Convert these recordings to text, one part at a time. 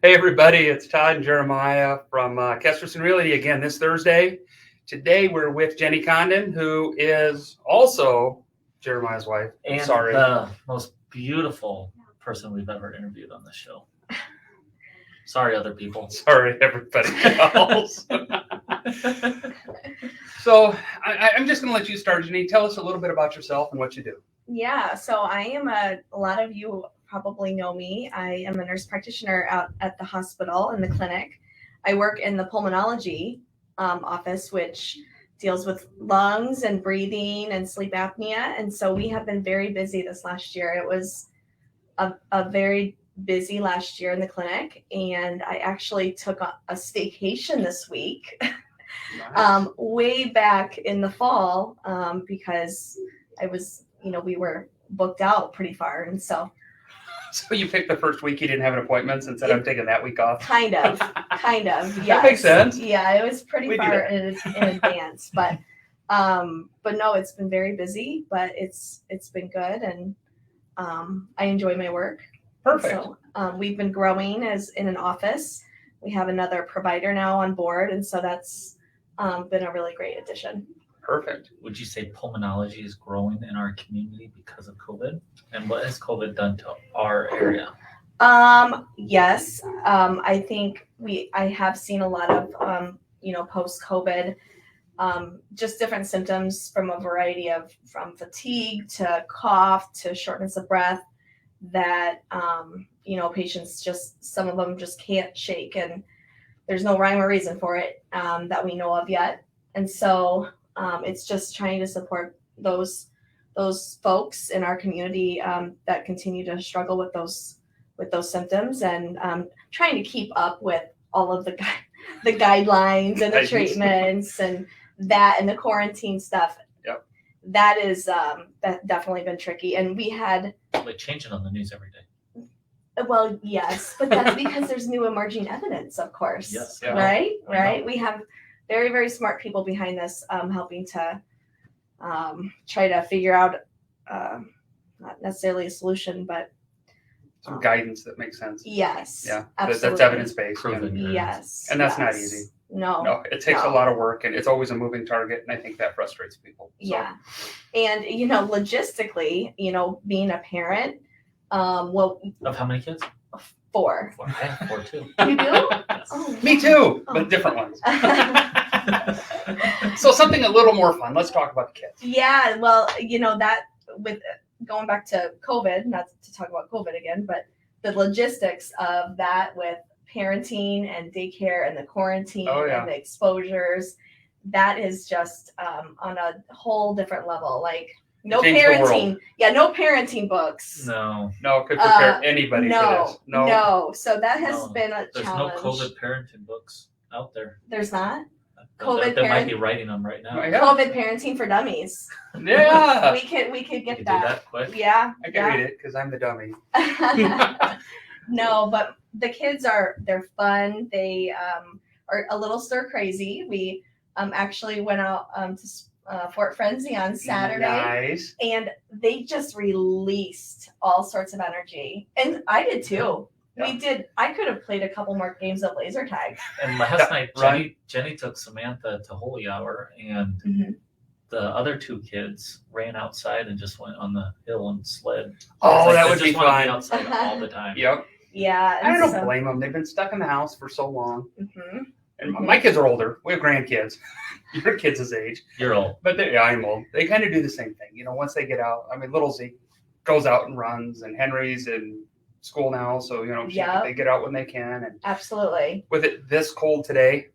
Hey everybody, it's Todd and Jeremiah from Kesterson Realty again this Thursday. Today we're with Jenny Condon, who is also Jeremiah's wife. And Sorry. the most beautiful person we've ever interviewed on this show. Sorry, other people. Sorry, everybody else. So I'm just going to let you start, Jenny. Tell us a little bit about yourself and what you do. Yeah, so I am a lot of you probably know me. I am a nurse practitioner out at the hospital in the clinic. I work in the pulmonology office, which deals with lungs and breathing and sleep apnea. And so we have been very busy this last year. It was a very busy last year in the clinic. And I actually took a staycation this week, Nice. way back in the fall, because I was, we were booked out pretty far. And so you picked the first week you didn't have an appointment and said, I'm taking that week off. Kind of, yes. That makes sense. Yeah, it was pretty We do far in advance, but no, it's been very busy, but it's been good, and I enjoy my work. Perfect. So we've been growing as in an office. We have another provider now on board, and so that's been a really great addition. Perfect. Would you say pulmonology is growing in our community because of COVID? And what has COVID done to our area? Yes, I think I have seen a lot of post-COVID, just different symptoms from a variety from fatigue to cough to shortness of breath that patients some of them just can't shake, and there's no rhyme or reason for it that we know of yet. And so it's just trying to support those folks in our community that continue to struggle with those symptoms, and trying to keep up with all of the guidelines and the treatments and the quarantine stuff. Yep. That is that definitely been tricky, and we had Like changing on the news every day. Well, yes, but that's because there's new emerging evidence, of course. Yes. Yeah. Right. We have very, very smart people behind this, helping to try to figure out not necessarily a solution, but Some guidance that makes sense. yes. Yeah. Absolutely. That's evidence-based. Proven. Yes. And that's not yes. easy. No, it takes a lot of work, and it's always a moving target, and I think that frustrates people. So. Yeah. And, logistically, being a parent, well, Of how many kids? 4. 4. I have 4 too. You do? Yes. Oh, Me too, Oh. but different ones. So something a little more fun. Let's talk about the kids. Yeah, well, that with going back to COVID, not to talk about COVID again, but the logistics of that with parenting and daycare and the quarantine and the exposures, that is just on a whole different level. Like no parenting. Yeah, no parenting books. No. Could prepare anybody for this. No. So that has been a There's challenge. no COVID parenting books out there. There's not? COVID they might be writing them right now. Yeah. COVID parenting for dummies. Yeah. we could get You could that. do that quick. Yeah. I can read it because I'm the dummy. No, but the kids they're fun. They are a little stir crazy. We actually went out to Fort Frenzy on Saturday. Nice. And they just released all sorts of energy. And I did too. Yeah. I could have played a couple more games of laser tag. And last night, Jenny took Samantha to Holy Hour, and the other 2 kids ran outside and just went on the hill and sled. Oh, that they would just be want to fun. be outside all the time. Yep. Yeah. I don't blame them. They've been stuck in the house for so long. Mm-hmm. And my kids are older. We have grandkids. Your kids' age. You're old. But I'm old. They kind of do the same thing. Once they get out, little Zeke goes out and runs, and Henry's in school now. So, they get out when they can. And absolutely. with it this cold today.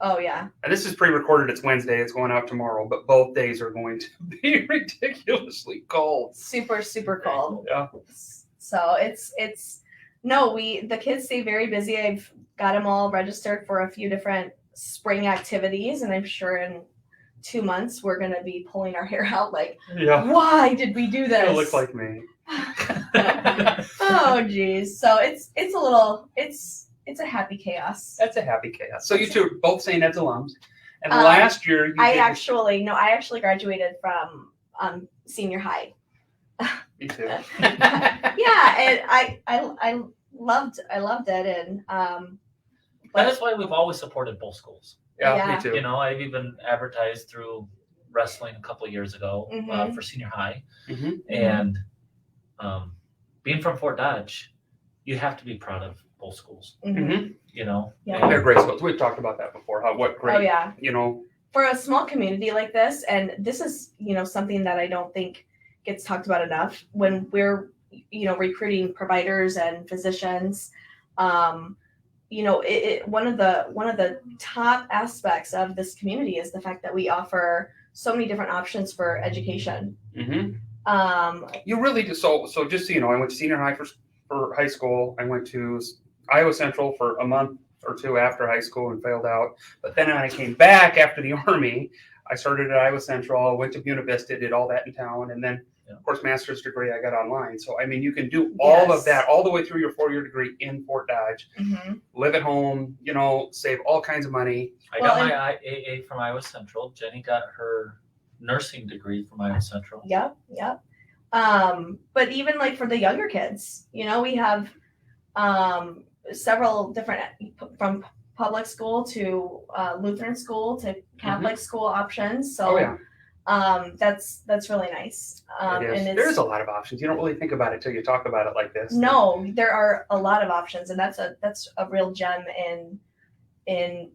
Oh, yeah. And this is pre-recorded. It's Wednesday. It's going out tomorrow. But both days are going to be ridiculously cold. Super, super cold. Yeah. So the kids stay very busy. I've got them all registered for a few different spring activities, and I'm sure in 2 months we're going to be pulling our hair out like, why did we do this? It'll look like me. Oh, geez. So it's a happy chaos. That's a happy chaos. So you two are both St. Ed's alums. And last year I actually graduated from senior high. Me too. Yeah, and I loved it, and That is why we've always supported both schools. Yeah, Yeah. me too. You know, I've even advertised through wrestling a couple of years ago Mhm. for senior high. Mhm. And being from Fort Dodge, you have to be proud of both schools, Mhm. you know? Yeah. They're great schools. We've talked about that before. What great, Oh yeah. you know. For a small community like this, and this is, something that I don't think gets talked about enough when we're, recruiting providers and physicians. One of the top aspects of this community is the fact that we offer so many different options for education. Mm-hmm. You really do. So just so you know, I went to senior high for high school. I went to Iowa Central for a month or two after high school and failed out. But then when I came back after the Army, I started at Iowa Central, went to Buena Vista, did all that in town, and then, of course, master's degree I got online. So, I mean, you can do all of that all the way through your 4-year degree in Fort Dodge, live at home, save all kinds of money. I got my AA from Iowa Central. Jenny got her nursing degree from Iowa Central. Yep. But even like for the younger kids, we have several different, from public school to Lutheran school to Catholic school options. So that's really nice. And there's a lot of options. You don't really think about it till you talk about it like this. No, there are a lot of options, and that's a real gem in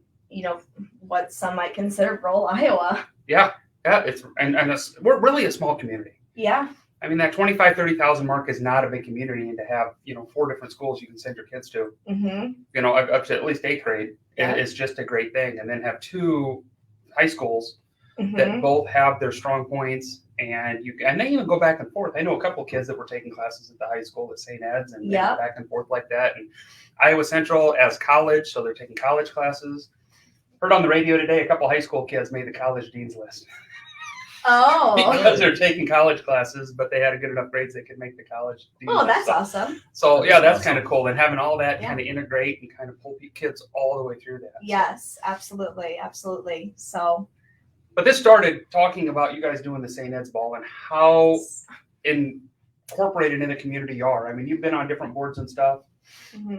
what some might consider rural Iowa. Yeah, we're really a small community. Yeah. I mean, that 25,000, 30,000 mark is not a big community, and to have 4 different schools you can send your kids to, up to at least 8th grade, is just a great thing. And then have 2 high schools that both have their strong points, and they even go back and forth. I know a couple kids that were taking classes at the high school at St. Ed's, and they go back and forth like that. And Iowa Central as college, so they're taking college classes. Heard on the radio today, a couple high school kids made the college dean's list. Oh. Because they're taking college classes, but they had a good enough grades they could make the college dean's list. Oh, that's awesome. So yeah, that's kind of cool. And having all that kind of integrate and kind of pull kids all the way through that. Yes, absolutely. So. But this started talking about you guys doing the St. Ed's Ball and how incorporated in the community you are. I mean, you've been on different boards and stuff.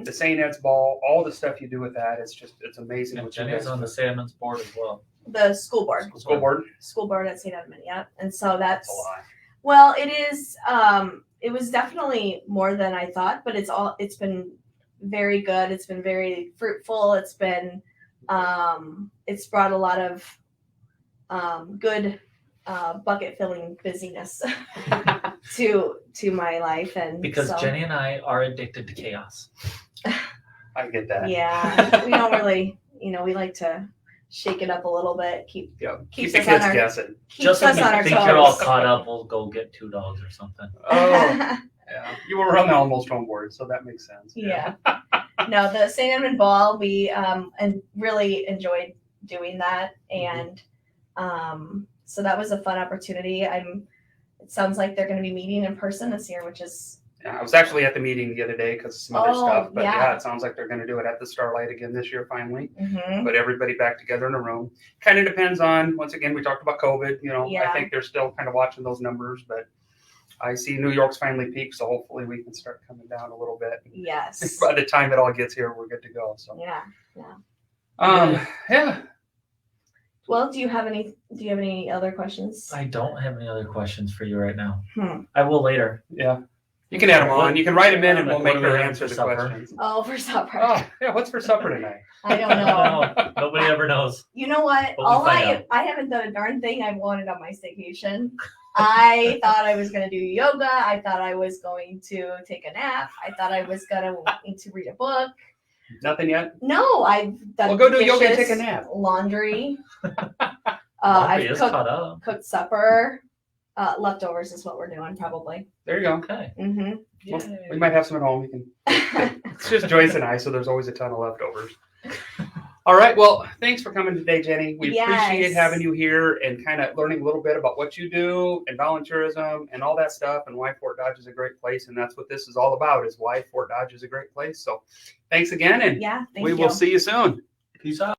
The St. Ed's Ball, all the stuff you do with that, it's amazing. And Jenny's on the Salmon's board as well. The school board. School board at St. Edmund, yeah. And so that's a lot. Well, it is. It was definitely more than I thought, but it's been very good. It's been very fruitful. It's been, it's brought a lot of good bucket filling busyness to my life, and because Jenny and I are addicted to chaos. I get that. Yeah, we don't really, we like to shake it up a little bit. Keep the kids guessing. Just when you think you're all caught up, we'll go get 2 dogs or something. Oh, yeah. You were on the almost home board, so that makes sense. Yeah. No, the St. Edmund Ball, we and really enjoyed doing that, and so that was a fun opportunity. It sounds like they're going to be meeting in person this year, which is. Yeah, I was actually at the meeting the other day because of some other stuff, but it sounds like they're going to do it at the Starlight again this year finally. But everybody back together in a room. Kind of depends on, once again, we talked about COVID. I think they're still kind of watching those numbers, but I see New York's finally peaked, so hopefully we can start coming down a little bit. Yes. By the time it all gets here, we're good to go. So yeah. Well, do you have any other questions? I don't have any other questions for you right now. I will later. Yeah. You can add them on. You can write them in, and we'll make her answer the questions. Oh, for supper. Oh, yeah. What's for supper tonight? I don't know. Nobody ever knows. You know what? I haven't done a darn thing I wanted on my staycation. I thought I was going to do yoga. I thought I was going to take a nap. I thought I was going to read a book. Nothing yet? No, I've done. Well, go do yoga and take a nap. Laundry. I've cooked supper. Leftovers is what we're doing, probably. There you go. Okay. Well, we might have some at home. It's just Joyce and I, so there's always a ton of leftovers. All right. Well, thanks for coming today, Jenny. We appreciate having you here and kind of learning a little bit about what you do and volunteerism and all that stuff and why Fort Dodge is a great place. And that's what this is all about, is why Fort Dodge is a great place. So thanks again. And we will see you soon. Peace out.